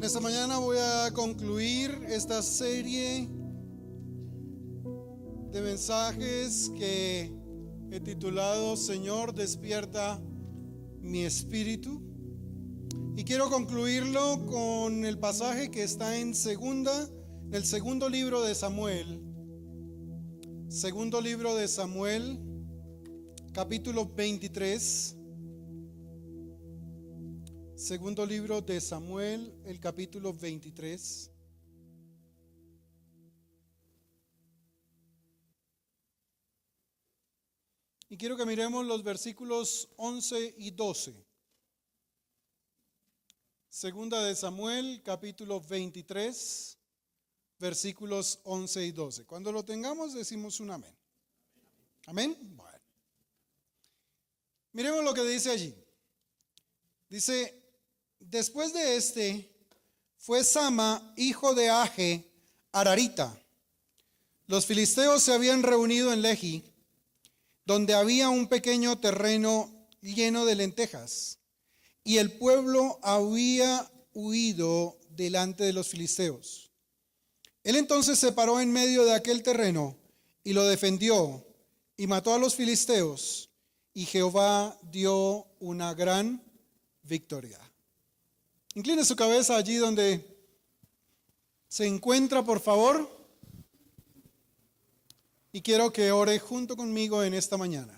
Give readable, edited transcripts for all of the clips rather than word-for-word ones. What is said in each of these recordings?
Esta mañana voy a concluir esta serie de mensajes que he titulado Señor, despierta mi espíritu. Y quiero concluirlo con el pasaje que está en el segundo libro de Samuel. Segundo libro de Samuel, capítulo 23. Segundo libro de Samuel, el capítulo 23. Y quiero que miremos los versículos 11 y 12. Segunda de Samuel, capítulo 23, versículos 11 y 12. Cuando lo tengamos, decimos un amén. ¿Amén? Bueno. Miremos lo que dice allí. Dice: después de este fue Sama, hijo de Age, Ararita. Los filisteos se habían reunido en Lehi, donde había un pequeño terreno lleno de lentejas, y el pueblo había huido delante de los filisteos. Él entonces se paró en medio de aquel terreno y lo defendió, y mató a los filisteos, y Jehová dio una gran victoria. Incline su cabeza allí donde se encuentra, por favor, y quiero que ore junto conmigo en esta mañana.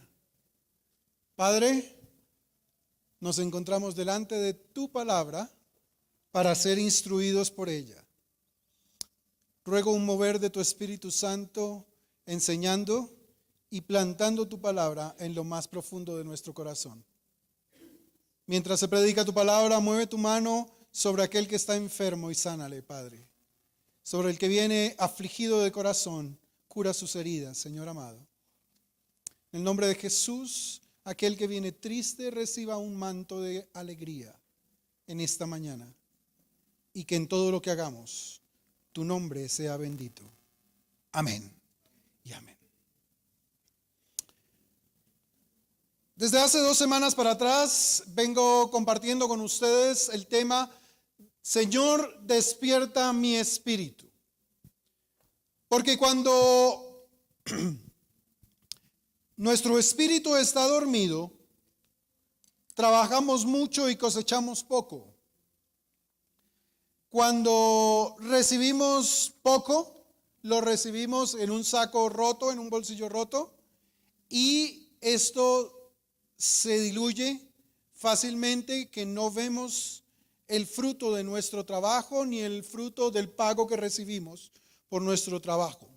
Padre, nos encontramos delante de tu palabra para ser instruidos por ella. Ruego un mover de tu Espíritu Santo, enseñando y plantando tu palabra en lo más profundo de nuestro corazón. Mientras se predica tu palabra, mueve tu mano sobre aquel que está enfermo y sánale, Padre. Sobre el que viene afligido de corazón, cura sus heridas, Señor amado. En el nombre de Jesús, aquel que viene triste reciba un manto de alegría en esta mañana. Y que en todo lo que hagamos, tu nombre sea bendito. Amén y amén. Desde hace 2 semanas para atrás vengo compartiendo con ustedes el tema Señor, despierta mi espíritu. Porque cuando nuestro espíritu está dormido, trabajamos mucho y cosechamos poco. Cuando recibimos poco, lo recibimos en un saco roto, en un bolsillo roto, y esto se diluye fácilmente, que no vemos el fruto de nuestro trabajo ni el fruto del pago que recibimos por nuestro trabajo.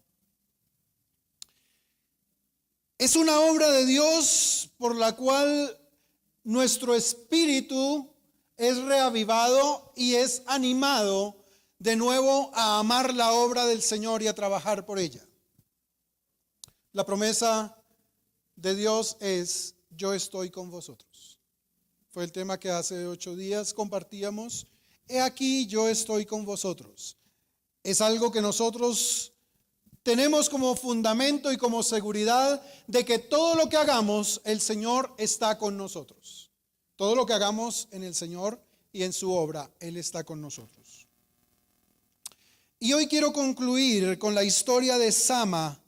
Es una obra de Dios por la cual nuestro espíritu es reavivado y es animado de nuevo a amar la obra del Señor y a trabajar por ella. La promesa de Dios es: yo estoy con vosotros. Fue el tema que hace 8 días compartíamos. He aquí, yo estoy con vosotros. Es algo que nosotros tenemos como fundamento y como seguridad de que todo lo que hagamos, el Señor está con nosotros. Todo lo que hagamos en el Señor y en su obra, Él está con nosotros. Y hoy quiero concluir con la historia de Sama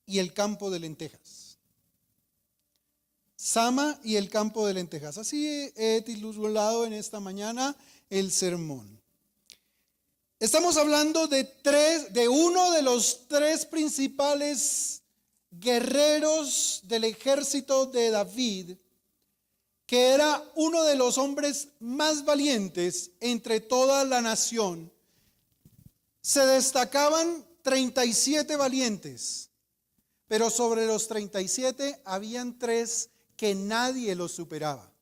y el campo de lentejas. Sama y el campo de lentejas. Así he titulado en esta mañana el sermón. Estamos hablando de uno de los 3 principales guerreros del ejército de David, que era uno de los hombres más valientes entre toda la nación. Se destacaban 37 valientes, pero sobre los 37 habían 3 que nadie los superaba,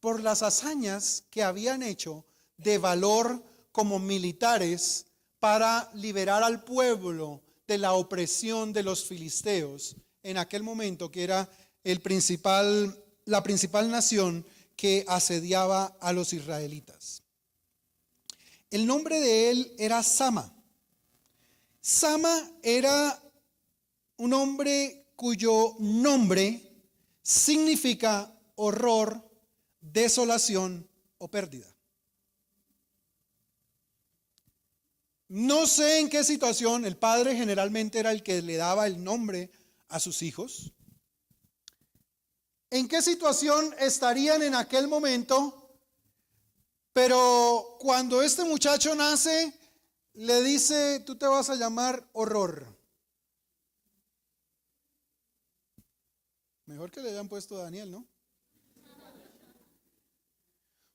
por las hazañas que habían hecho de valor como militares para liberar al pueblo de la opresión de los filisteos en aquel momento, que era la principal nación que asediaba a los israelitas. El nombre de él era Sama. Sama era un hombre cuyo nombre significa horror, desolación o pérdida. No sé en qué situación, el padre generalmente era el que le daba el nombre a sus hijos. ¿En qué situación estarían en aquel momento? Pero cuando este muchacho nace, le dice, tú te vas a llamar Horror. Mejor que le hayan puesto Daniel, ¿no?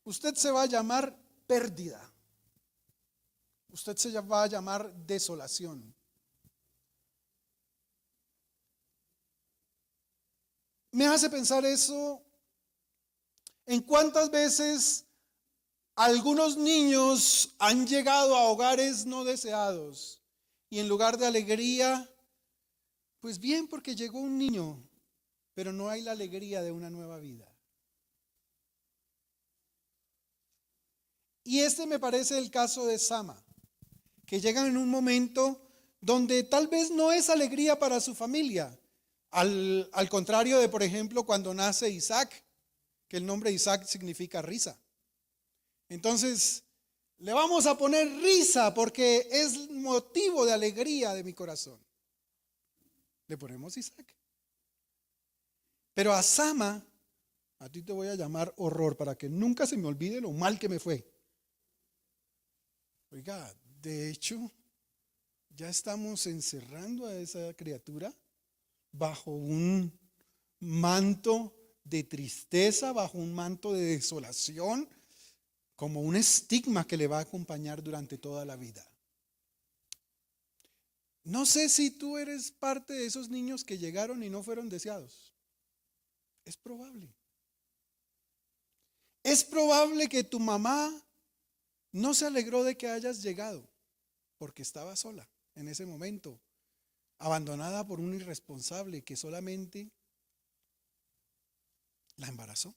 Usted se va a llamar Pérdida. Usted se va a llamar Desolación. Me hace pensar eso en cuántas veces algunos niños han llegado a hogares no deseados y en lugar de alegría, pues bien, porque llegó un niño, pero no hay la alegría de una nueva vida. Y este me parece el caso de Sama, que llega en un momento donde tal vez no es alegría para su familia. Al contrario de, por ejemplo, cuando nace Isaac, que el nombre Isaac significa risa. Entonces, le vamos a poner risa porque es motivo de alegría de mi corazón. Le ponemos Isaac. Pero a Sama, a ti te voy a llamar Horror para que nunca se me olvide lo mal que me fue. Oiga, de hecho, ya estamos encerrando a esa criatura bajo un manto de tristeza, bajo un manto de desolación, como un estigma que le va a acompañar durante toda la vida. No sé si tú eres parte de esos niños que llegaron y no fueron deseados. Es probable. Es probable que tu mamá no se alegró de que hayas llegado porque estaba sola en ese momento, abandonada por un irresponsable que solamente la embarazó.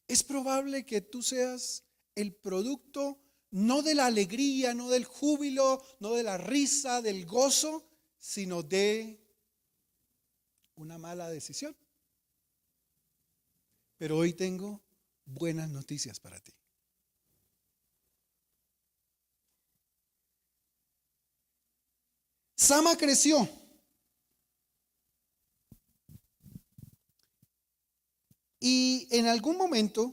Es probable que tú seas el producto no de la alegría, no del júbilo, no de la risa, del gozo, sino de una mala decisión. Pero hoy tengo buenas noticias para ti. Sama creció. Y en algún momento,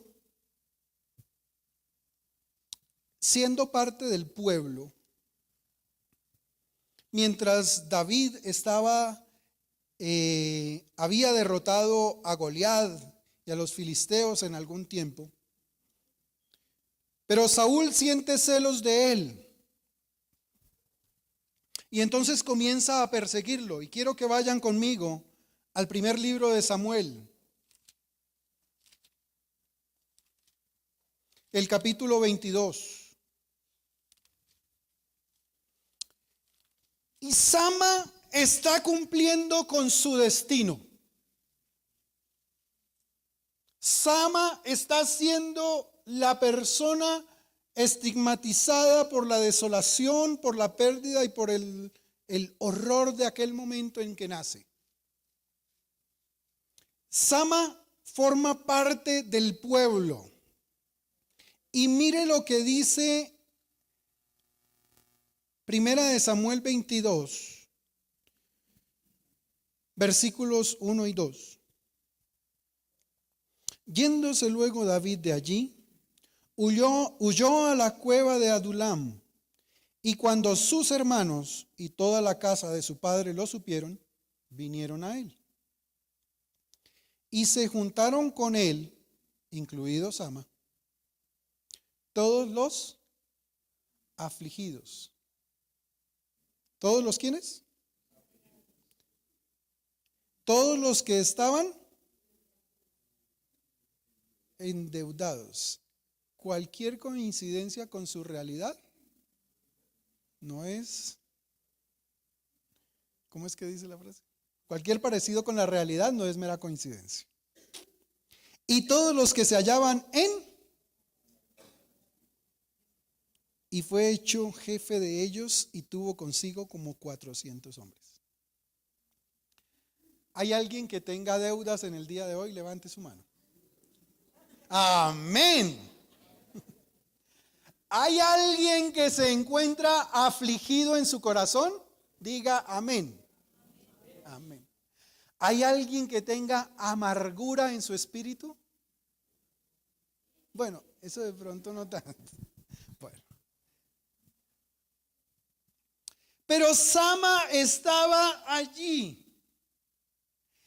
siendo parte del pueblo, mientras David había derrotado a Goliat y a los filisteos en algún tiempo, pero Saúl siente celos de él. Y entonces comienza a perseguirlo. Y quiero que vayan conmigo al primer libro de Samuel, el capítulo 22. Y Sama está cumpliendo con su destino. Sama está siendo la persona estigmatizada por la desolación, por la pérdida y por el horror de aquel momento en que nace. Sama forma parte del pueblo. Y mire lo que dice Primera de Samuel 22, versículos 1 y 2. Yéndose luego David de allí, huyó a la cueva de Adulam, y cuando sus hermanos y toda la casa de su padre lo supieron, vinieron a él. Y se juntaron con él, incluido Sama, todos los afligidos. ¿Todos los quiénes? Todos los que estaban endeudados. Cualquier coincidencia con su realidad no es, ¿cómo es que dice la frase? Cualquier parecido con la realidad no es mera coincidencia. Y todos los que se hallaban y fue hecho jefe de ellos y tuvo consigo como 400 hombres. ¿Hay alguien que tenga deudas en el día de hoy? Levante su mano. Amén. ¿Hay alguien que se encuentra afligido en su corazón? Diga amén. Amén. ¿Hay alguien que tenga amargura en su espíritu? Bueno, eso de pronto no tanto. Bueno. Pero Sama estaba allí.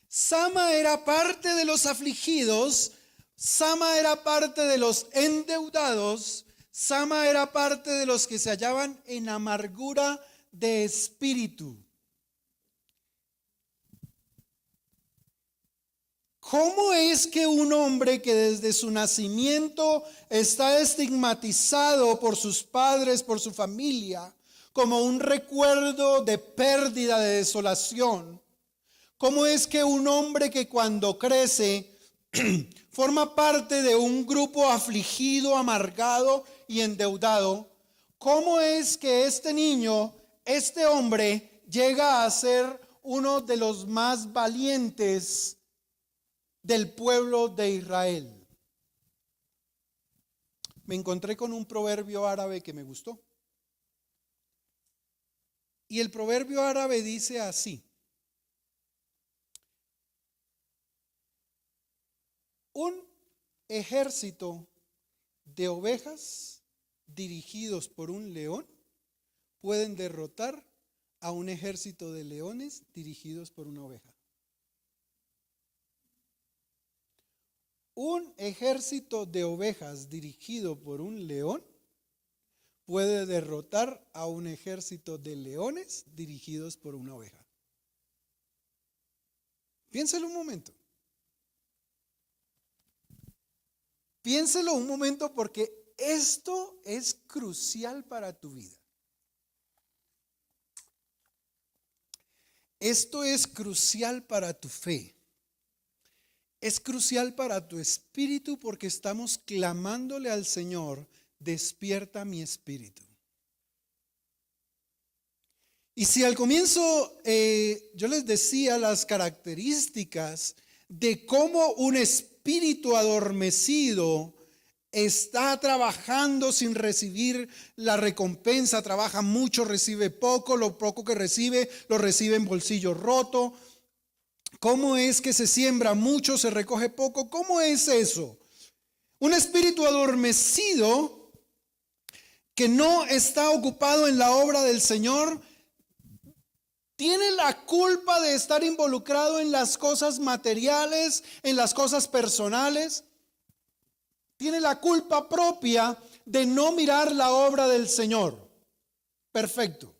Sama era parte de los afligidos. Sama era parte de los endeudados. Sama era parte de los que se hallaban en amargura de espíritu. ¿Cómo es que un hombre que desde su nacimiento está estigmatizado por sus padres, por su familia, como un recuerdo de pérdida, de desolación? ¿Cómo es que un hombre que cuando crece forma parte de un grupo afligido, amargado y endeudado? ¿Cómo es que este niño, este hombre, llega a ser uno de los más valientes del pueblo de Israel? Me encontré con un proverbio árabe que me gustó. Y el proverbio árabe dice así: un ejército de ovejas dirigidos por un león pueden derrotar a un ejército de leones dirigidos por una oveja. Un ejército de ovejas dirigido por un león puede derrotar a un ejército de leones dirigidos por una oveja. Piénselo un momento. Piénselo un momento, porque esto es crucial para tu vida. Esto es crucial para tu fe. Es crucial para tu espíritu, porque estamos clamándole al Señor: despierta mi espíritu. Y si al comienzo yo les decía las características de cómo un espíritu adormecido está trabajando sin recibir la recompensa, trabaja mucho, recibe poco, lo poco que recibe lo recibe en bolsillo roto. ¿Cómo es que se siembra mucho, se recoge poco? ¿Cómo es eso? Un espíritu adormecido que no está ocupado en la obra del Señor tiene la culpa de estar involucrado en las cosas materiales, en las cosas personales. Tiene la culpa propia de no mirar la obra del Señor. Perfecto.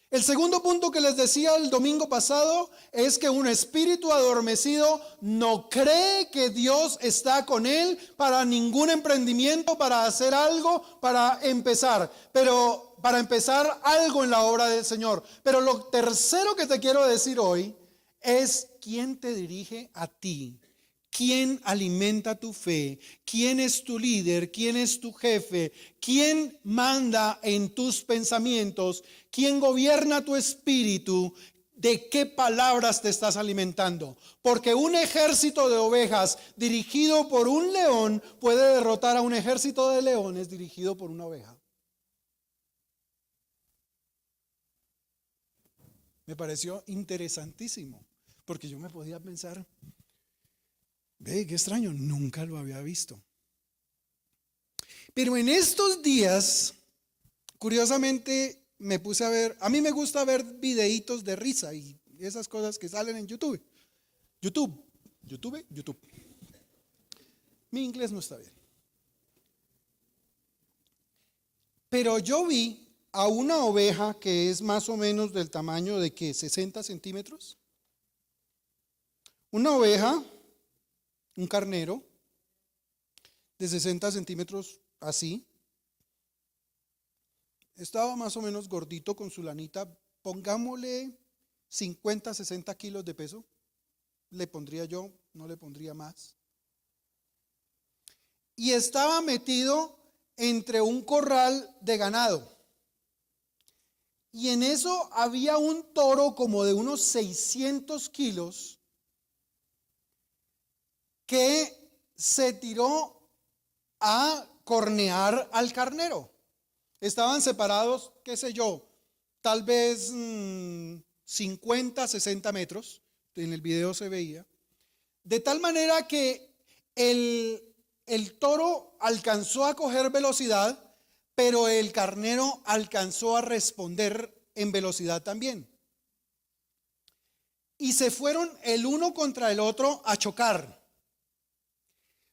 El segundo punto que les decía el domingo pasado es que un espíritu adormecido no cree que Dios está con él para ningún emprendimiento, para hacer algo, para empezar algo en la obra del Señor. Pero lo tercero que te quiero decir hoy es: ¿quién te dirige a ti? ¿Quién alimenta tu fe? ¿Quién es tu líder? ¿Quién es tu jefe? ¿Quién manda en tus pensamientos? ¿Quién gobierna tu espíritu? ¿De qué palabras te estás alimentando? Porque un ejército de ovejas dirigido por un león puede derrotar a un ejército de leones dirigido por una oveja. Me pareció interesantísimo, porque yo me podía pensar: ve, qué extraño, nunca lo había visto. Pero en estos días, curiosamente, me puse a ver, a mí me gusta ver videitos de risa y esas cosas que salen en YouTube. YouTube. Mi inglés no está bien. Pero yo vi a una oveja que es más o menos del tamaño de que 60 centímetros. Una oveja, un carnero de 60 centímetros así. Estaba más o menos gordito con su lanita, pongámosle 50, 60 kilos de peso. Le pondría yo, no le pondría más. Y estaba metido entre un corral de ganado. Y en eso había un toro como de unos 600 kilos que se tiró a cornear al carnero. Estaban separados, qué sé yo, tal vez 50, 60 metros. En el video se veía. De tal manera que el toro alcanzó a coger velocidad, pero el carnero alcanzó a responder en velocidad también. Y se fueron el uno contra el otro a chocar.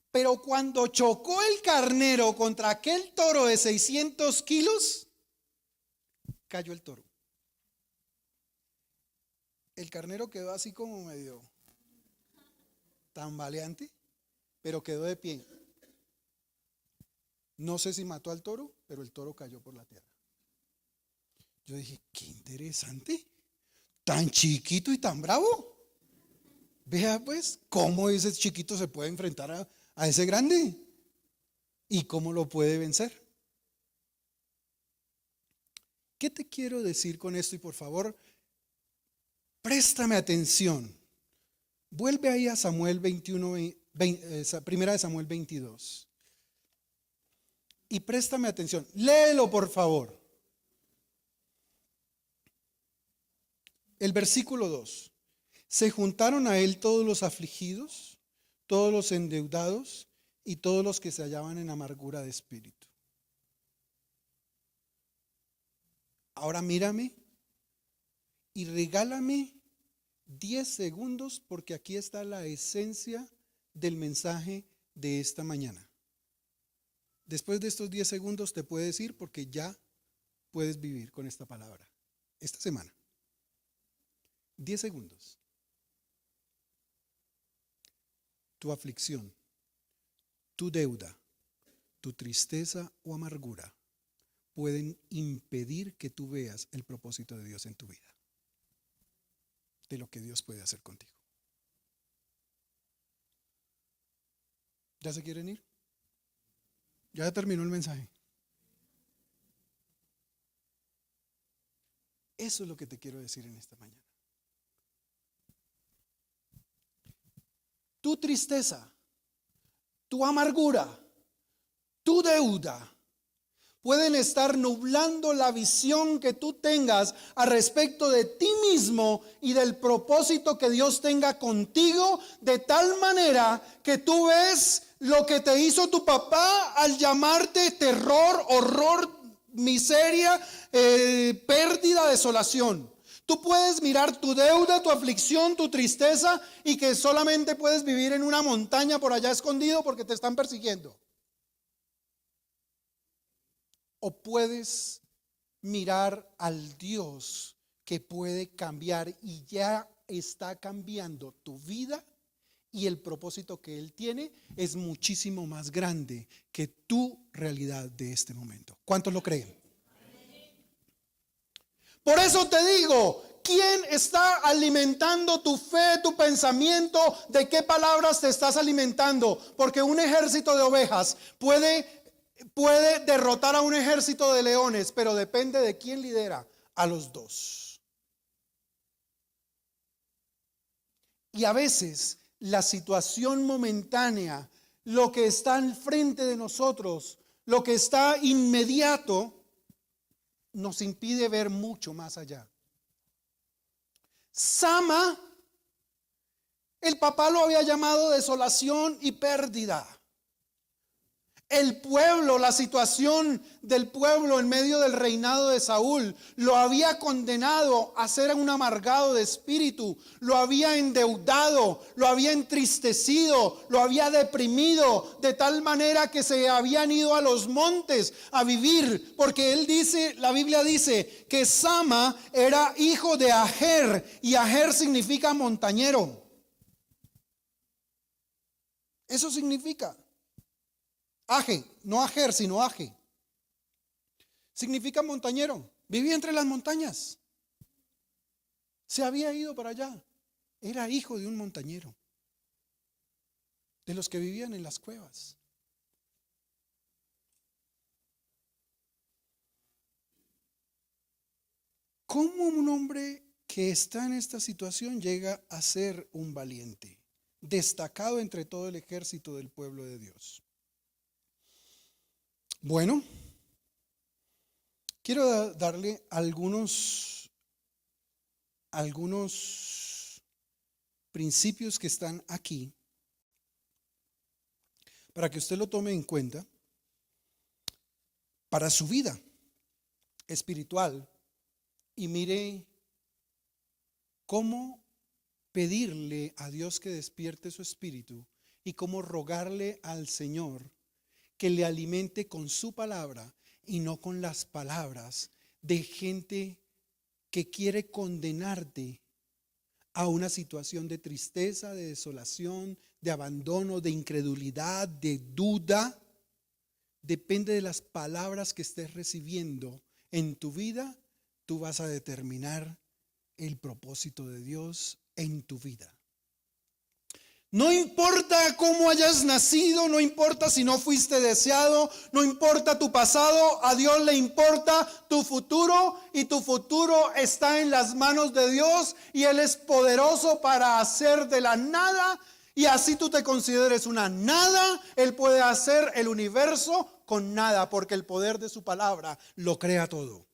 Pero cuando chocó el carnero contra aquel toro de 600 kilos, cayó el toro. El carnero quedó así como medio tambaleante, pero quedó de pie. No sé si mató al toro, pero el toro cayó por la tierra. Yo dije, qué interesante, tan chiquito y tan bravo. Vea pues cómo ese chiquito se puede enfrentar a ese grande y cómo lo puede vencer. ¿Qué te quiero decir con esto? Y por favor, préstame atención. Vuelve ahí a Samuel 21, primera de Samuel 22. Y préstame atención. Léelo, por favor. El versículo 2. Se juntaron a él todos los afligidos, todos los endeudados y todos los que se hallaban en amargura de espíritu. Ahora mírame y regálame 10 segundos, porque aquí está la esencia del mensaje de esta mañana. Después de estos 10 segundos te puedes ir, porque ya puedes vivir con esta palabra esta semana. 10 segundos. Tu aflicción, tu deuda, tu tristeza o amargura pueden impedir que tú veas el propósito de Dios en tu vida, de lo que Dios puede hacer contigo. ¿Ya se quieren ir? Ya terminó el mensaje. Eso es lo que te quiero decir en esta mañana. Tu tristeza, tu amargura, tu deuda pueden estar nublando la visión que tú tengas al respecto de ti mismo y del propósito que Dios tenga contigo, de tal manera que tú ves lo que te hizo tu papá al llamarte terror, horror, miseria, pérdida, desolación. Tú puedes mirar tu deuda, tu aflicción, tu tristeza, y que solamente puedes vivir en una montaña por allá escondido porque te están persiguiendo. O puedes mirar al Dios que puede cambiar y ya está cambiando tu vida, y el propósito que Él tiene es muchísimo más grande que tu realidad de este momento. ¿Cuántos lo creen? Por eso te digo, ¿quién está alimentando tu fe, tu pensamiento? ¿De qué palabras te estás alimentando? Porque un ejército de ovejas puede derrotar a un ejército de leones, pero depende de quién lidera a los dos. Y a veces la situación momentánea, lo que está al frente de nosotros, lo que está inmediato, nos impide ver mucho más allá. Sama, el papá lo había llamado desolación y pérdida. El pueblo, la situación del pueblo en medio del reinado de Saúl, lo había condenado a ser un amargado de espíritu, lo había endeudado, lo había entristecido, lo había deprimido, de tal manera que se habían ido a los montes a vivir, porque él dice, la Biblia dice que Sama era hijo de Ajer, y Ajer significa montañero. Eso significa. Aje, no Ajer, sino Aje. Significa montañero. Vivía entre las montañas. Se había ido para allá. Era hijo de un montañero, de los que vivían en las cuevas. ¿Cómo un hombre que está en esta situación llega a ser un valiente, destacado entre todo el ejército del pueblo de Dios? Bueno, quiero darle algunos principios que están aquí para que usted lo tome en cuenta para su vida espiritual y mire cómo pedirle a Dios que despierte su espíritu y cómo rogarle al Señor que le alimente con su palabra y no con las palabras de gente que quiere condenarte a una situación de tristeza, de desolación, de abandono, de incredulidad, de duda. Depende de las palabras que estés recibiendo en tu vida, tú vas a determinar el propósito de Dios en tu vida. No importa cómo hayas nacido, no importa si no fuiste deseado, no importa tu pasado, a Dios le importa tu futuro y tu futuro está en las manos de Dios y Él es poderoso para hacer de la nada, y así tú te consideres una nada, Él puede hacer el universo con nada porque el poder de su palabra lo crea todo.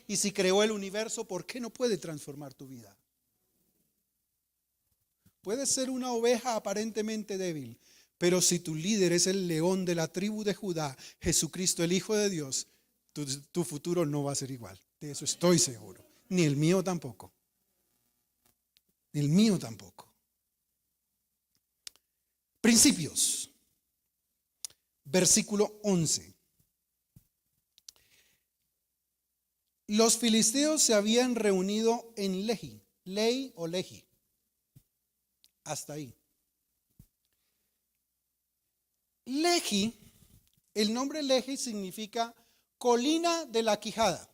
Y si creó el universo, ¿por qué no puede transformar tu vida? Puedes ser una oveja aparentemente débil, pero si tu líder es el león de la tribu de Judá, Jesucristo, el Hijo de Dios, tu futuro no va a ser igual. De eso estoy seguro. Ni el mío tampoco. Ni el mío tampoco. Principios. Versículo 11. Los filisteos se habían reunido en Lehi. Lei o Lehi. Hasta ahí. Lehi, el nombre Lehi significa colina de la quijada.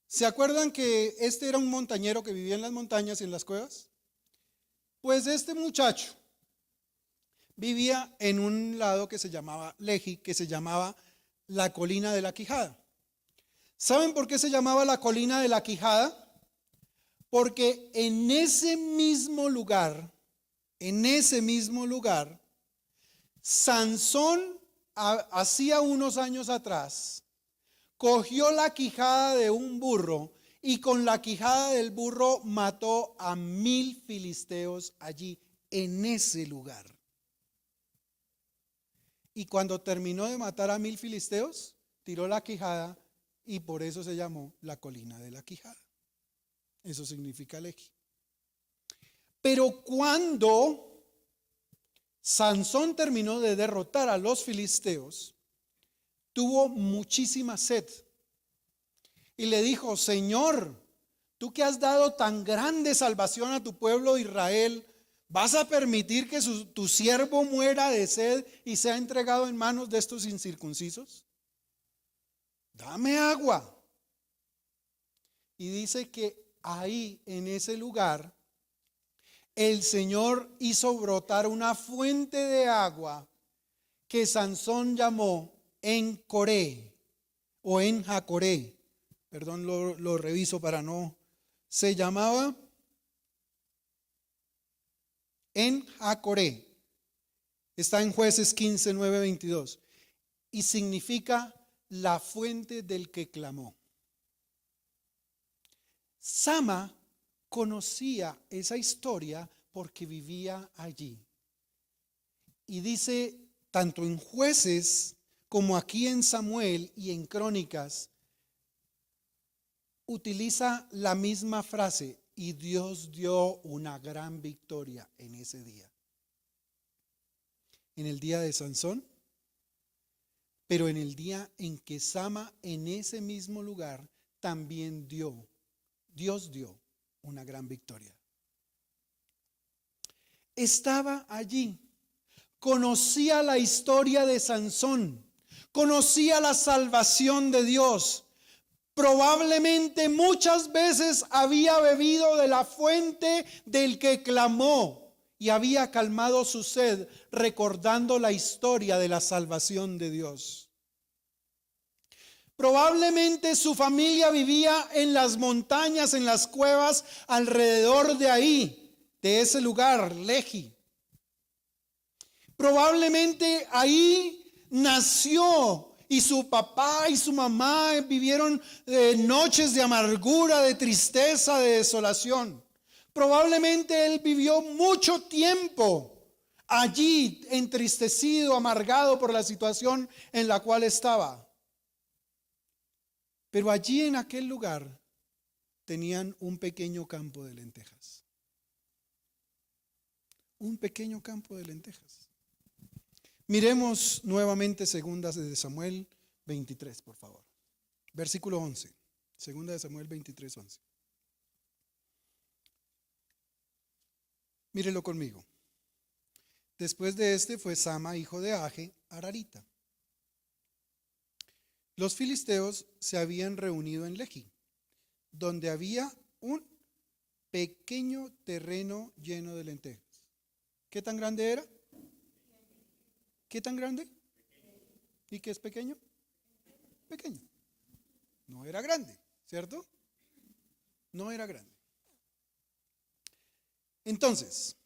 ¿Se acuerdan que este era un montañero que vivía en las montañas y en las cuevas? Pues este muchacho vivía en un lado que se llamaba Lehi, que se llamaba la colina de la quijada. ¿Saben por qué se llamaba la colina de la quijada? Porque en ese mismo lugar, Sansón, hacía unos años atrás, cogió la quijada de un burro y con la quijada del burro mató a 1000 filisteos allí, en ese lugar. Y cuando terminó de matar a 1000 filisteos, tiró la quijada y por eso se llamó la colina de la quijada. Eso significa Lehi. Pero cuando Sansón terminó de derrotar a los filisteos, tuvo muchísima sed y le dijo: Señor, tú que has dado tan grande salvación a tu pueblo Israel, ¿vas a permitir que tu siervo muera de sed y sea entregado en manos de estos incircuncisos? Dame agua. Y dice que ahí, en ese lugar, el Señor hizo brotar una fuente de agua que Sansón llamó En Coré o En Jacoré. Perdón, lo reviso para no. Se llamaba En Jacoré. Está en Jueces 15, 9, 22. Y significa la fuente del que clamó. Sama conocía esa historia porque vivía allí. Y dice, tanto en Jueces como aquí en Samuel y en Crónicas, utiliza la misma frase: y Dios dio una gran victoria en ese día. En el día de Sansón, pero en el día en que Sama, en ese mismo lugar, también Dios dio una gran victoria. Estaba allí, conocía la historia de Sansón, conocía la salvación de Dios. Probablemente muchas veces había bebido de la fuente del que clamó y había calmado su sed recordando la historia de la salvación de Dios. Probablemente su familia vivía en las montañas, en las cuevas alrededor de ahí, de ese lugar, Lehi. Probablemente ahí nació y su papá y su mamá vivieron noches de amargura, de tristeza, de desolación. Probablemente él vivió mucho tiempo allí entristecido, amargado por la situación en la cual estaba. Pero allí en aquel lugar tenían un pequeño campo de lentejas. Un pequeño campo de lentejas. Miremos nuevamente Segunda de Samuel 23, por favor. Versículo 11. Segunda de Samuel 23, 11. Mírelo conmigo. Después de este fue Sama, hijo de Age, Ararita. Los filisteos se habían reunido en Lehi, donde había un pequeño terreno lleno de lentejas. ¿Qué tan grande era? ¿Qué tan grande? ¿Y qué es pequeño? Pequeño. No era grande, ¿cierto? No era grande. Entonces,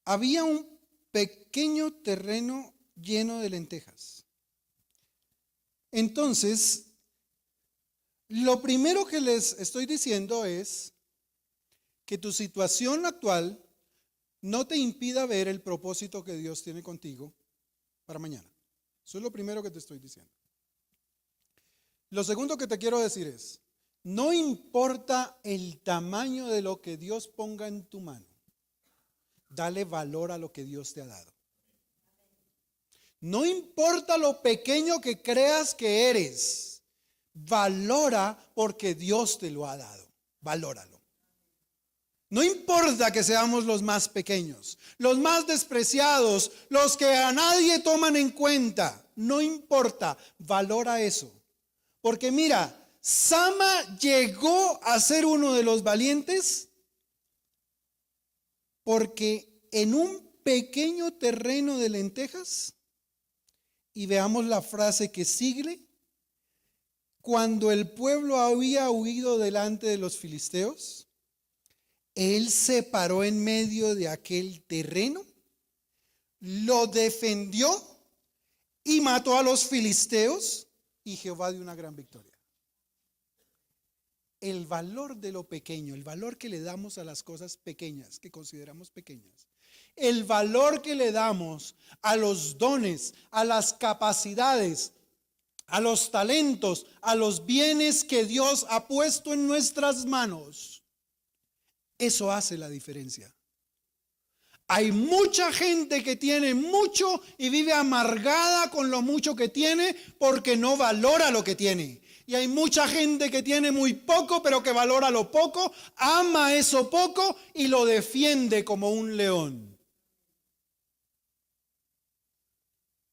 había un pequeño terreno lleno de lentejas. Entonces, lo primero que les estoy diciendo es que tu situación actual no te impida ver el propósito que Dios tiene contigo para mañana. Eso es lo primero que te estoy diciendo. Lo segundo que te quiero decir es, no importa el tamaño de lo que Dios ponga en tu mano, dale valor a lo que Dios te ha dado. No importa lo pequeño que creas que eres, valora porque Dios te lo ha dado. Valóralo. No importa que seamos los más pequeños, los más despreciados, los que a nadie toman en cuenta. No importa, valora eso. Porque mira, Sama llegó a ser uno de los valientes porque en un pequeño terreno de lentejas, y veamos la frase que sigue, cuando el pueblo había huido delante de los filisteos, él se paró en medio de aquel terreno, lo defendió y mató a los filisteos, y Jehová dio una gran victoria. El valor de lo pequeño, el valor que le damos a las cosas pequeñas, que consideramos pequeñas, el valor que le damos a los dones, a las capacidades, a los talentos, a los bienes que Dios ha puesto en nuestras manos, eso hace la diferencia. Hay mucha gente que tiene mucho y vive amargada con lo mucho que tiene porque no valora lo que tiene. Y hay mucha gente que tiene muy poco pero que valora lo poco, ama eso poco y lo defiende como un león.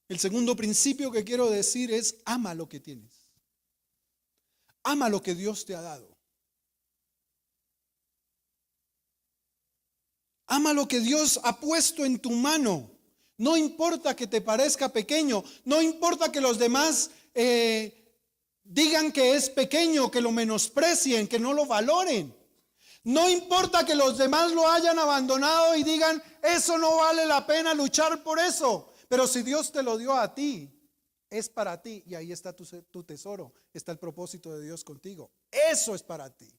El segundo principio que quiero decir es: ama lo que tienes. Ama lo que Dios te ha dado. Ama lo que Dios ha puesto en tu mano. No importa que te parezca pequeño, no importa que los demás digan que es pequeño, que lo menosprecien, que no lo valoren. No importa que los demás lo hayan abandonado y digan, eso no vale la pena luchar por eso. Pero si Dios te lo dio a ti, es para ti, y ahí está tu tesoro, está el propósito de Dios contigo. Eso es para ti.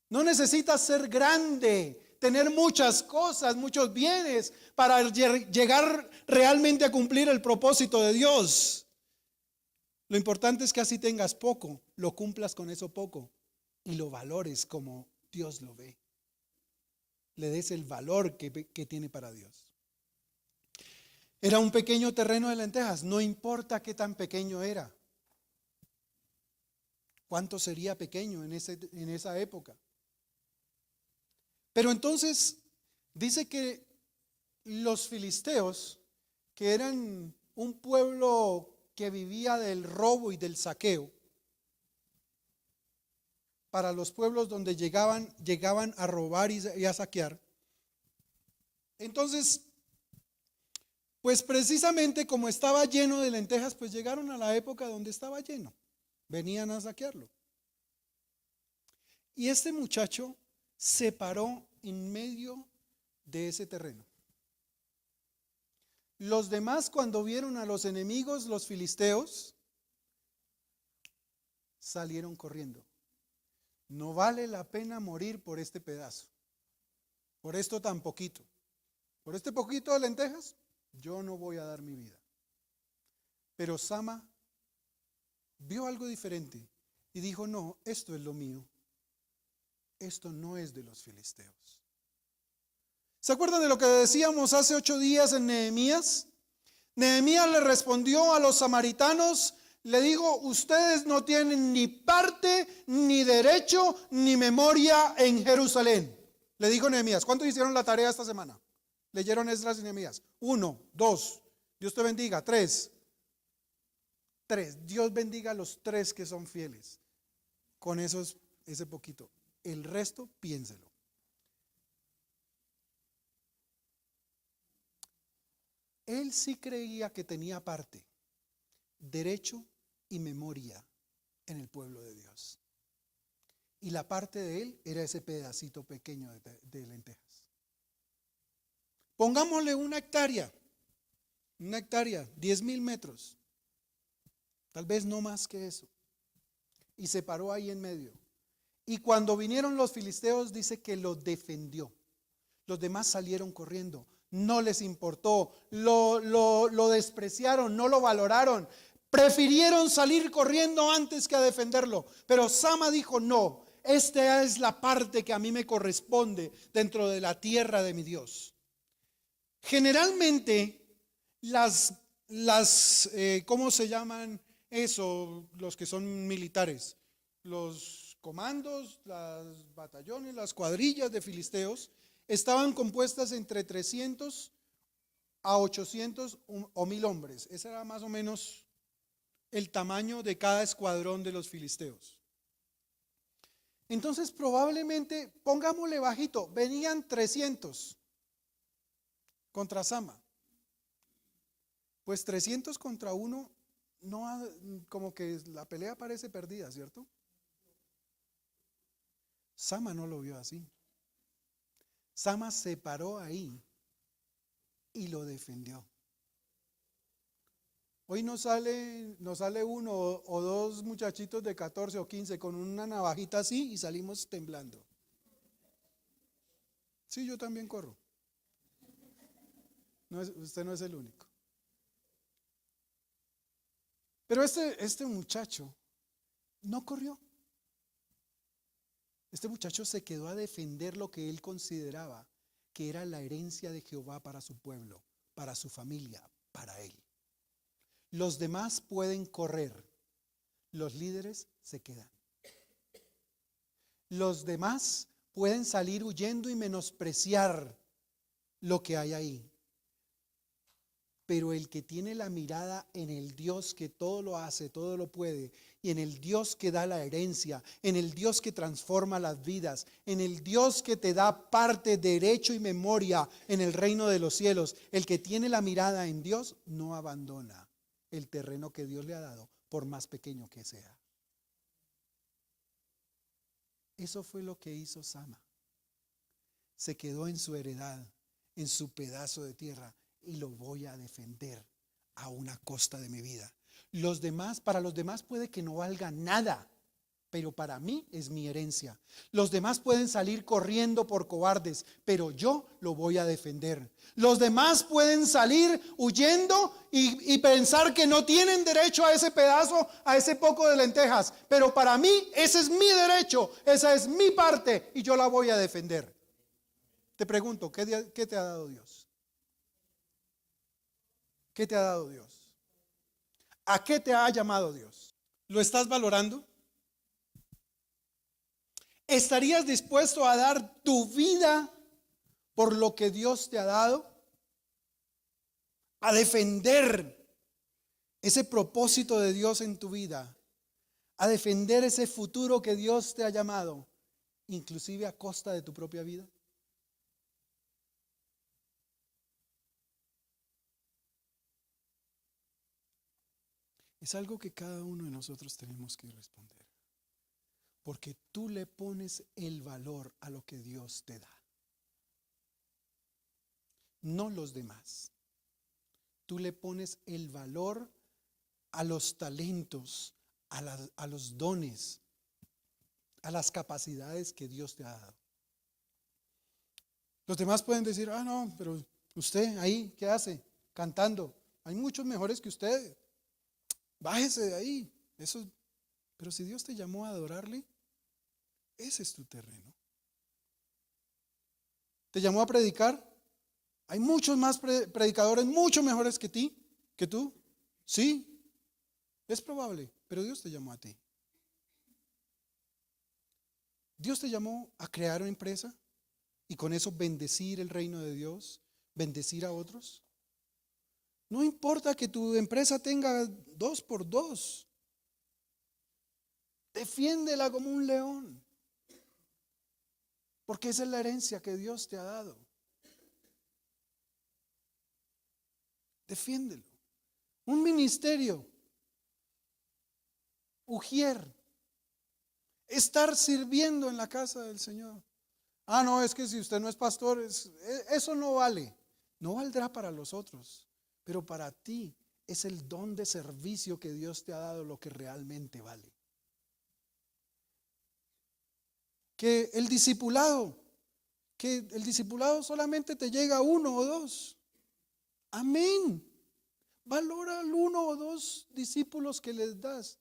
No necesitas ser grande, tener muchas cosas, muchos bienes para llegar realmente a cumplir el propósito de Dios. Lo importante es que así tengas poco, lo cumplas con eso poco y lo valores como Dios lo ve. Le des el valor que tiene para Dios. Era un pequeño terreno de lentejas, no importa qué tan pequeño era. ¿Cuánto sería pequeño en esa época? Pero entonces dice que los filisteos, que eran un pueblo que vivía del robo y del saqueo, para los pueblos donde llegaban a robar y a saquear. Entonces, pues precisamente como estaba lleno de lentejas, pues llegaron a la época donde estaba lleno. Venían a saquearlo. Y este muchacho se paró en medio de ese terreno. Los demás, cuando vieron a los enemigos, los filisteos, salieron corriendo. No vale la pena morir por este pedazo, por esto tan poquito. Por este poquito de lentejas, yo no voy a dar mi vida. Pero Sama vio algo diferente y dijo: no, esto es lo mío. Esto no es de los filisteos. ¿Se acuerdan de lo que decíamos hace 8 días en Nehemías? Nehemías le respondió a los samaritanos, le dijo: ustedes no tienen ni parte, ni derecho, ni memoria en Jerusalén. Le dijo Nehemías. ¿Cuántos hicieron la tarea esta semana? Leyeron Esdras y Nehemías. 1, 2, Dios te bendiga. 3. Dios bendiga a los 3 que son fieles. Con ese poquito. El resto, piénselo. Él sí creía que tenía parte, derecho y memoria en el pueblo de Dios. Y la parte de él era ese pedacito pequeño de lentejas. Pongámosle una hectárea, 10,000 metros, tal vez no más que eso. Y se paró ahí en medio. Y cuando vinieron los filisteos, dice que lo defendió. Los demás salieron corriendo. No les importó, lo despreciaron, no lo valoraron. Prefirieron salir corriendo antes que a defenderlo. Pero Sama dijo: no, esta es la parte que a mí me corresponde dentro de la tierra de mi Dios. Generalmente ¿cómo se llaman eso? Los que son militares, los comandos, las batallones, las cuadrillas de filisteos estaban compuestas entre 300 a 800 o 1000 hombres. Ese era más o menos el tamaño de cada escuadrón de los filisteos. Entonces probablemente, pongámosle bajito, venían 300 contra Sama. Pues 300 contra 1, no, como que la pelea parece perdida, ¿cierto? Sama no lo vio así. Sama se paró ahí y lo defendió. Hoy nos sale 1 o 2 muchachitos de 14 o 15 con una navajita así y salimos temblando. Sí, yo también corro. Usted no es el único. Pero este muchacho no corrió. Este muchacho se quedó a defender lo que él consideraba que era la herencia de Jehová para su pueblo, para su familia, para él. Los demás pueden correr, los líderes se quedan. Los demás pueden salir huyendo y menospreciar lo que hay ahí. Pero el que tiene la mirada en el Dios que todo lo hace, todo lo puede, y en el Dios que da la herencia, en el Dios que transforma las vidas, en el Dios que te da parte, derecho y memoria en el reino de los cielos, el que tiene la mirada en Dios no abandona el terreno que Dios le ha dado, por más pequeño que sea. Eso fue lo que hizo Sama. Se quedó en su heredad, en su pedazo de tierra, y lo voy a defender a una costa de mi vida. Para los demás puede que no valga nada, pero para mí es mi herencia. Los demás pueden salir corriendo por cobardes, pero yo lo voy a defender. Los demás pueden salir huyendo y pensar que no tienen derecho a ese pedazo, a ese poco de lentejas, pero para mí ese es mi derecho, esa es mi parte y yo la voy a defender. Te pregunto, ¿qué te ha dado Dios? ¿Qué te ha dado Dios? ¿A qué te ha llamado Dios? ¿Lo estás valorando? ¿Estarías dispuesto a dar tu vida por lo que Dios te ha dado? A defender ese propósito de Dios en tu vida, a defender ese futuro que Dios te ha llamado, inclusive a costa de tu propia vida. Es algo que cada uno de nosotros tenemos que responder. Porque tú le pones el valor a lo que Dios te da. No los demás. tú le pones el valor a los talentos, a los dones, a las capacidades que Dios te ha dado. Los demás pueden decir, no, pero usted ahí, ¿qué hace? Cantando. Hay muchos mejores que usted. Bájese de ahí. Pero si Dios te llamó a adorarle, ese es tu terreno. ¿Te llamó a predicar? Hay muchos más predicadores mucho mejores que tú. Sí, es probable, pero Dios te llamó a ti. Dios te llamó a crear una empresa y con eso bendecir el reino de Dios, bendecir a otros. No importa que tu empresa tenga 2x2. Defiéndela como un león. Porque esa es la herencia que Dios te ha dado. Defiéndelo. Un ministerio. Ujier. Estar sirviendo en la casa del Señor. No, es que si usted no es pastor, eso no vale. No valdrá para los otros, pero para ti es el don de servicio que Dios te ha dado lo que realmente vale. Que el discipulado solamente te llega a 1 o 2. Amén. Valora al 1 o 2 discípulos que les das.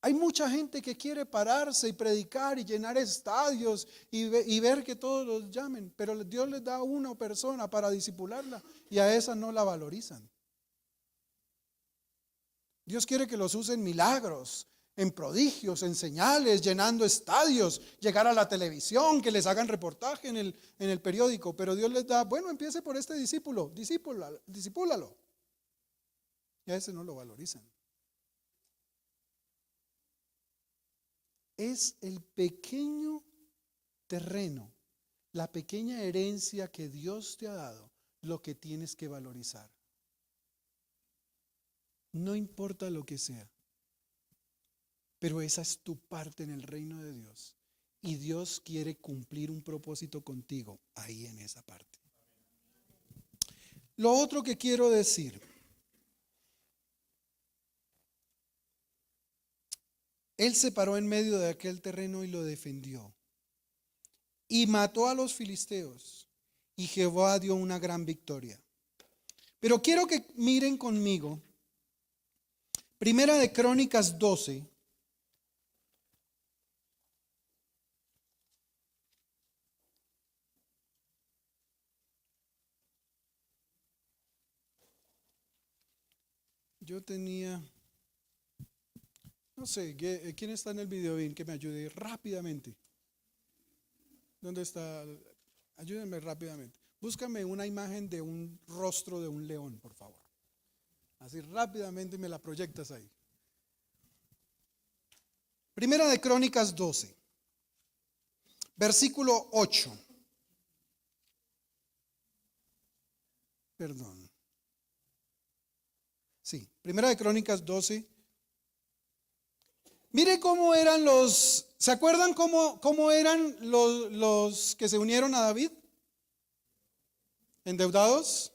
Hay mucha gente que quiere pararse y predicar y llenar estadios y ver que todos los llamen, pero Dios les da una persona para discipularla y a esa no la valorizan. Dios quiere que los usen milagros, en prodigios, en señales, llenando estadios, llegar a la televisión, que les hagan reportaje en el periódico, pero Dios les da, bueno, empiece por este discípulalo. Y a ese no lo valorizan. Es el pequeño terreno, la pequeña herencia que Dios te ha dado, lo que tienes que valorizar. No importa lo que sea, pero esa es tu parte en el reino de Dios. Y Dios quiere cumplir un propósito contigo ahí en esa parte. Lo otro que quiero decir, él se paró en medio de aquel terreno y lo defendió. Y mató a los filisteos. Y Jehová dio una gran victoria. Pero quiero que miren conmigo. Primera de Crónicas 12. Yo tenía, no sé, ¿quién está en el video bien? Que me ayude rápidamente. ¿Dónde está? Ayúdenme rápidamente. Búscame una imagen de un rostro de un león, por favor. Así rápidamente me la proyectas ahí. Primera de Crónicas 12, versículo 8. Perdón. Sí, Primera de Crónicas 12. Mire cómo eran ¿se acuerdan cómo eran los que se unieron a David? Endeudados,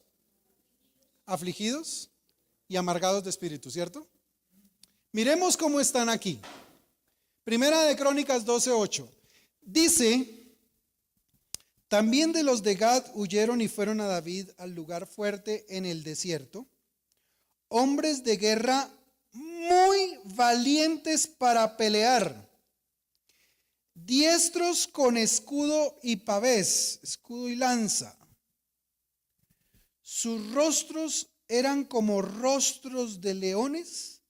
afligidos y amargados de espíritu, ¿cierto? Miremos cómo están aquí. Primera de Crónicas 12:8. Dice, también de los de Gad huyeron y fueron a David al lugar fuerte en el desierto, hombres de guerra muy valientes para pelear, diestros con escudo y pavés, escudo y lanza. Sus rostros eran como rostros de leones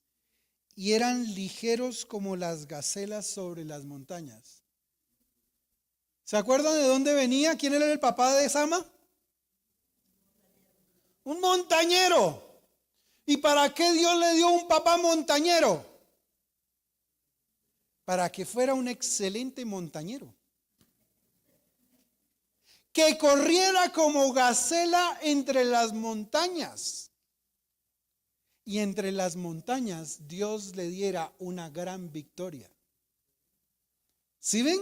y eran ligeros como las gacelas sobre las montañas. ¿Se acuerdan de dónde venía? ¿Quién era el papá de Sama? Un montañero. ¿Y para qué Dios le dio un papá montañero? Para que fuera un excelente montañero. Que corriera como gacela entre las montañas. Y entre las montañas Dios le diera una gran victoria. ¿Sí ven?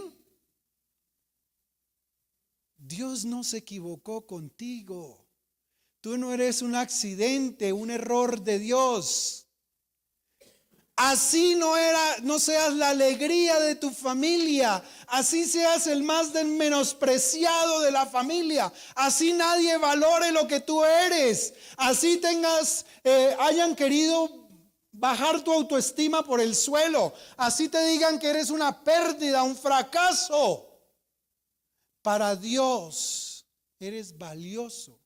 Dios no se equivocó contigo. Tú no eres un accidente, un error de Dios. Así no seas la alegría de tu familia, así seas el más menospreciado de la familia, así nadie valore lo que tú eres, así hayan querido bajar tu autoestima por el suelo, así te digan que eres una pérdida, un fracaso. Para Dios eres valioso,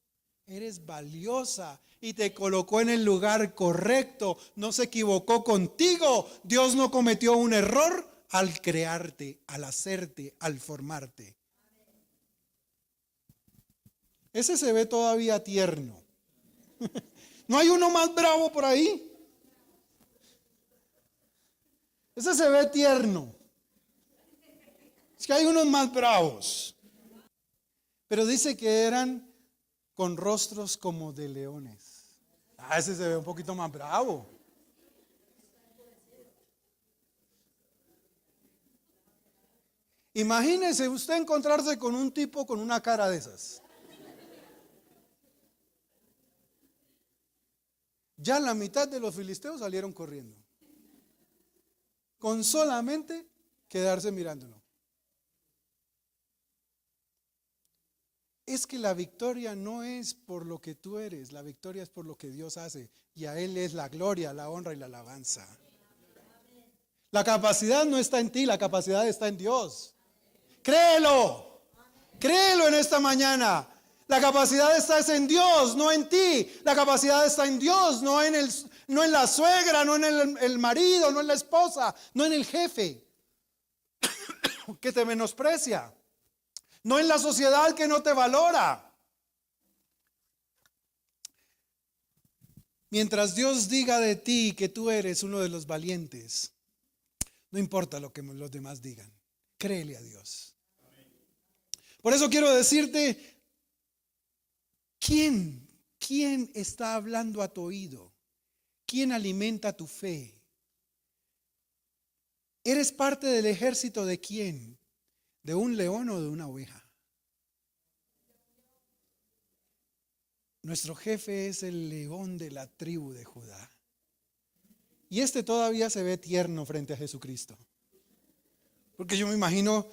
eres valiosa. Y te colocó en el lugar correcto. No se equivocó contigo. Dios no cometió un error al crearte, al hacerte, al formarte. Ese se ve todavía tierno. ¿No hay uno más bravo por ahí? Ese se ve tierno. Es que hay unos más bravos. Pero dice que eran con rostros como de leones. Ese se ve un poquito más bravo. Imagínese usted encontrarse con un tipo con una cara de esas. Ya la mitad de los filisteos salieron corriendo, con solamente quedarse mirándolo. Es que la victoria no es por lo que tú eres, la victoria es por lo que Dios hace. Y a Él es la gloria, la honra y la alabanza. La capacidad no está en ti, la capacidad está en Dios. Créelo, créelo en esta mañana. La capacidad está en Dios, no en ti. La capacidad está en Dios, no en la suegra, no en el marido, no en la esposa, no en el jefe que te menosprecia. No en la sociedad que no te valora. Mientras Dios diga de ti que tú eres uno de los valientes, no importa lo que los demás digan, créele a Dios. Por eso quiero decirte, ¿quién está hablando a tu oído? ¿Quién alimenta tu fe? ¿Eres parte del ejército de quién? ¿De un león o de una oveja? Nuestro jefe es el león de la tribu de Judá. Y este todavía se ve tierno frente a Jesucristo. Porque yo me imagino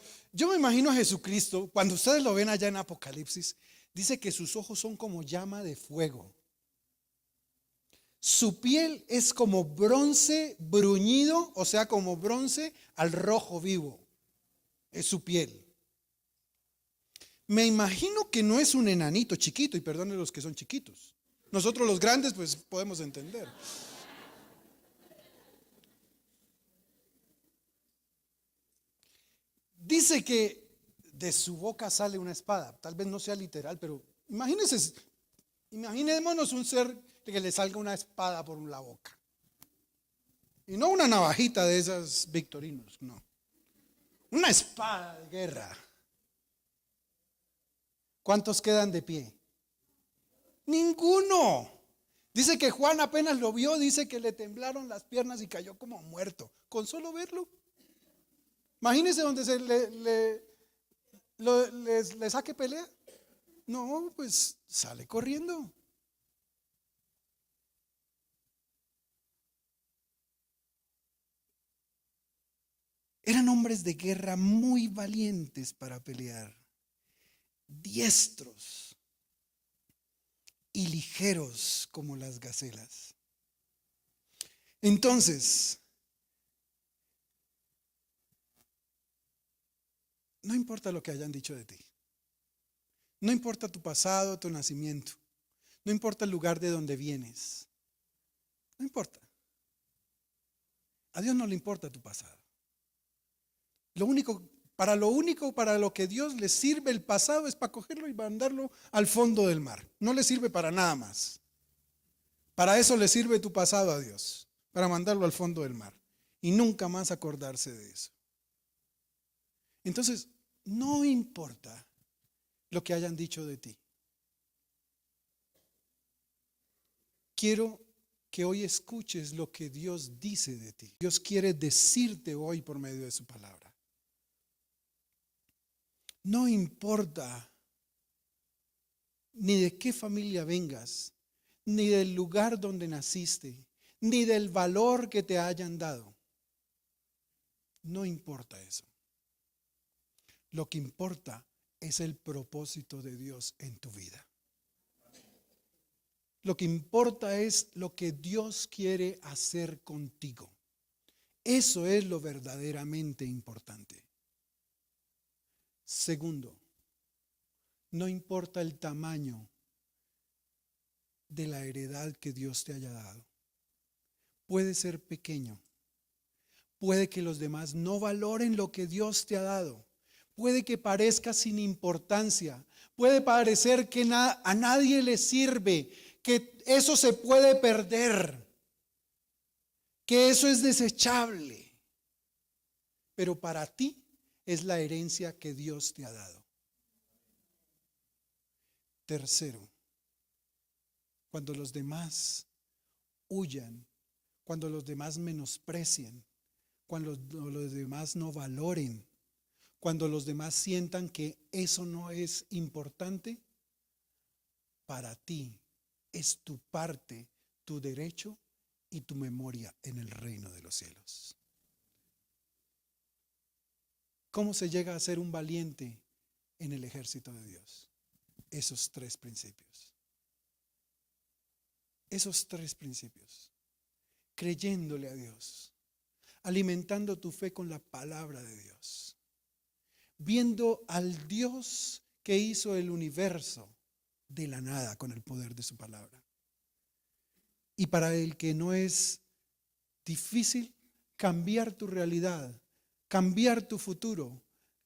a Jesucristo, cuando ustedes lo ven allá en Apocalipsis, dice que sus ojos son como llama de fuego. Su piel es como bronce bruñido, o sea, como bronce al rojo vivo. Es su piel. Me imagino que no es un enanito chiquito, y perdone los que son chiquitos. Nosotros los grandes pues podemos entender. Dice que de su boca sale una espada. Tal vez no sea literal, pero imaginémonos un ser que le salga una espada por la boca. Y no una navajita de esas victorinos, no. Una espada de guerra. ¿Cuántos quedan de pie? Ninguno. Dice que Juan apenas lo vio, dice que le temblaron las piernas y cayó como muerto. Con solo verlo. Imagínense donde le saque pelea. No, pues sale corriendo. Eran hombres de guerra muy valientes para pelear, diestros y ligeros como las gacelas. Entonces, no importa lo que hayan dicho de ti, no importa tu pasado, tu nacimiento, no importa el lugar de donde vienes, no importa. A Dios no le importa tu pasado. Para lo que Dios le sirve el pasado es para cogerlo y mandarlo al fondo del mar. No le sirve para nada más. Para eso le sirve tu pasado a Dios, para mandarlo al fondo del mar y nunca más acordarse de eso. Entonces, no importa lo que hayan dicho de ti. Quiero que hoy escuches lo que Dios dice de ti. Dios quiere decirte hoy por medio de su palabra. No importa ni de qué familia vengas, ni del lugar donde naciste, ni del valor que te hayan dado. No importa eso. Lo que importa es el propósito de Dios en tu vida. Lo que importa es lo que Dios quiere hacer contigo. Eso es lo verdaderamente importante. Segundo, no importa el tamaño de la heredad que Dios te haya dado. Puede ser pequeño. Puede que los demás no valoren lo que Dios te ha dado. Puede que parezca sin importancia. Puede parecer que a nadie le sirve, que eso se puede perder, que eso es desechable. Pero para ti es la herencia que Dios te ha dado. Tercero, cuando los demás huyan, cuando los demás menosprecien, cuando los demás no valoren, cuando los demás sientan que eso no es importante, para ti es tu parte, tu derecho y tu memoria en el reino de los cielos. ¿Cómo se llega a ser un valiente en el ejército de Dios? Esos tres principios. Esos tres principios. Creyéndole a Dios, alimentando tu fe con la palabra de Dios, viendo al Dios que hizo el universo de la nada con el poder de su palabra. Y para el que no es difícil cambiar tu realidad, cambiar tu futuro,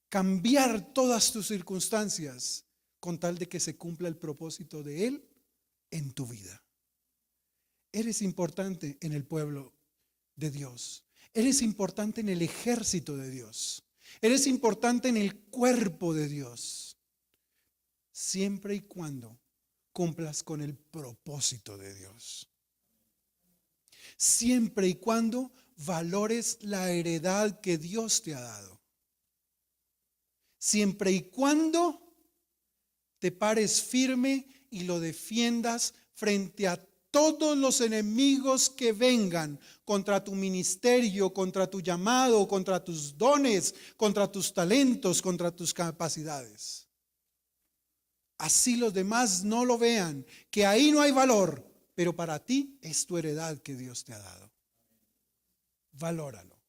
cambiar todas tus circunstancias con tal de que se cumpla el propósito de Él en tu vida. Eres importante en el pueblo de Dios. Eres importante en el ejército de Dios. Eres importante en el cuerpo de Dios. Siempre y cuando cumplas con el propósito de Dios. Siempre y cuando valores la heredad que Dios te ha dado. Siempre y cuando te pares firme y lo defiendas frente a todos los enemigos que vengan contra tu ministerio, contra tu llamado, contra tus dones, contra tus talentos, contra tus capacidades. Así los demás no lo vean, que ahí no hay valor, pero para ti es tu heredad que Dios te ha dado. Valóralo.